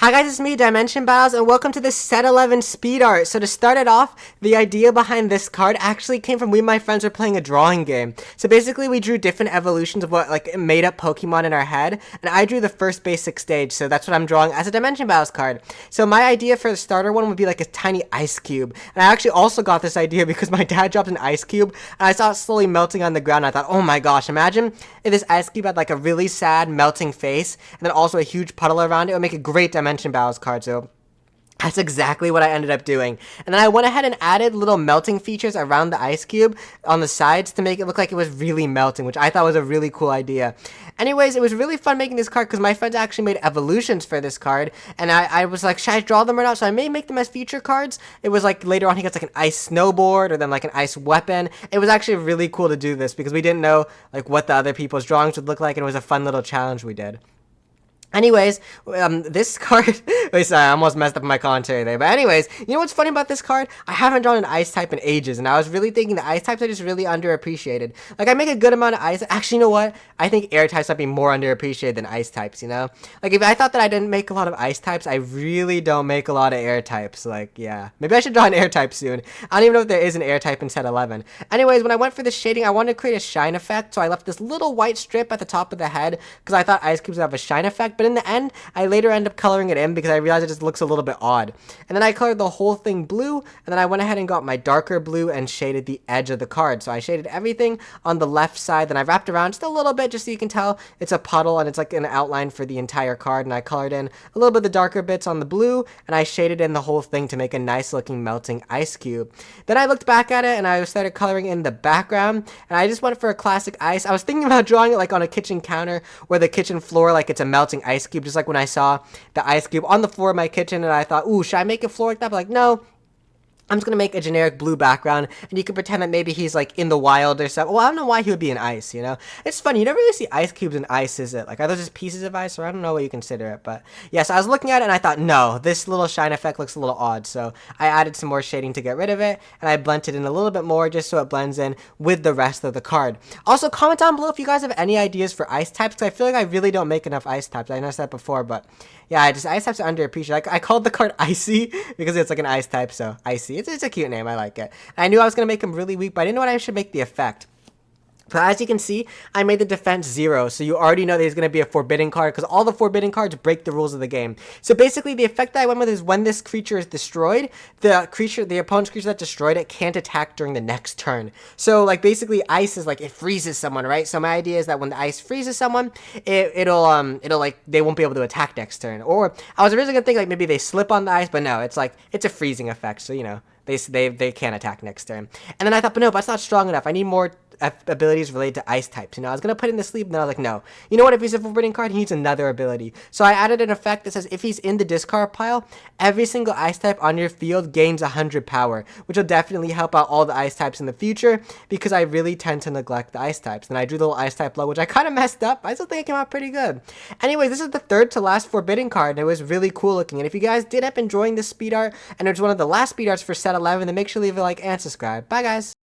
Hi guys, it's me, Dimension Battles, and welcome to this Set 11 Speed Art. So to start it off, the idea behind this card actually came from we and my friends were playing a drawing game. So basically we drew different evolutions of what like made up Pokemon in our head, and I drew the first basic stage, so that's what I'm drawing as a Dimension Battles card. So my idea for the starter one would be like a tiny ice cube, and I actually also got this idea because my dad dropped an ice cube, and I saw it slowly melting on the ground, and I thought, oh my gosh, imagine if this ice cube had like a really sad melting face, and then also a huge puddle around it. It would make a great Dimension Battles card. So that's exactly what I ended up doing. And then I went ahead and added little melting features around the ice cube on the sides to make it look like it was really melting, which I thought was a really cool idea. Anyways, it was really fun making this card because my friends actually made evolutions for this card, and I was like, should I draw them or not? So I may make them as feature cards. It was like later on he gets like an ice snowboard or then like an ice weapon. It was actually really cool to do this because we didn't know like what the other people's drawings would look like, and it was a fun little challenge we did. Anyways, this card, wait, sorry, I almost messed up my commentary there, but anyways, you know what's funny about this card? I haven't drawn an ice type in ages, and I was really thinking the ice types are just really underappreciated. Like, I make a good amount of ice. Actually, you know what? I think air types might be more underappreciated than ice types, you know? Like, if I thought that I didn't make a lot of ice types, I really don't make a lot of air types. Like, yeah. Maybe I should draw an air type soon. I don't even know if there is an air type in set 11. Anyways, when I went for the shading, I wanted to create a shine effect, so I left this little white strip at the top of the head, because I thought ice cubes would have a shine effect, but in the end, I later end up coloring it in because I realized it just looks a little bit odd. And then I colored the whole thing blue, and then I went ahead and got my darker blue and shaded the edge of the card. So I shaded everything on the left side, then I wrapped around just a little bit just so you can tell it's a puddle and it's like an outline for the entire card, and I colored in a little bit of the darker bits on the blue, and I shaded in the whole thing to make a nice looking melting ice cube. Then I looked back at it and I started coloring in the background, and I just went for a classic ice. I was thinking about drawing it like on a kitchen counter or the kitchen floor like it's a melting ice cube, just like when I saw the ice cube on the floor of my kitchen, and I thought, ooh, should I make a floor like that? But like, no, I'm just going to make a generic blue background, and you can pretend that maybe he's, like, in the wild or something. Well, I don't know why he would be in ice, you know? It's funny. You never really see ice cubes in ice, is it? Like, are those just pieces of ice, or I don't know what you consider it, but, yes, I was looking at it, and I thought, no, this little shine effect looks a little odd, so I added some more shading to get rid of it, and I blended in a little bit more just so it blends in with the rest of the card. Also, comment down below if you guys have any ideas for ice types, because I feel like I really don't make enough ice types. I noticed that before, but, yeah, ice types are underappreciated. Like, I called the card Icy because it's, like, an ice type, so Icy. It's a cute name. I like it. And I knew I was going to make him really weak, but I didn't know what I should make the effect. But as you can see, I made the defense 0, so you already know that he's going to be a forbidden card, because all the forbidden cards break the rules of the game. So basically, the effect that I went with is when this creature is destroyed, the opponent's creature that destroyed it can't attack during the next turn. So, like, basically, ice is like, it freezes someone, right? So my idea is that when the ice freezes someone, it'll like, they won't be able to attack next turn. Or, I was originally going to think, like, maybe they slip on the ice, but no, it's like, it's a freezing effect, so, you know, they can't attack next turn. And then I thought, but no, that's not strong enough. I need more abilities related to ice types. You know, I was going to put in the sleep, and then I was like, no. You know what? If he's a forbidden card, he needs another ability. So I added an effect that says if he's in the discard pile, every single ice type on your field gains 100 power, which will definitely help out all the ice types in the future, because I really tend to neglect the ice types. And I drew the little ice type low, which I kind of messed up. I still think it came out pretty good. Anyways, this is the third to last forbidden card, and it was really cool looking. And if you guys did end up enjoying this speed art, and it's one of the last speed arts for set 11, then make sure to leave a like and subscribe. Bye, guys.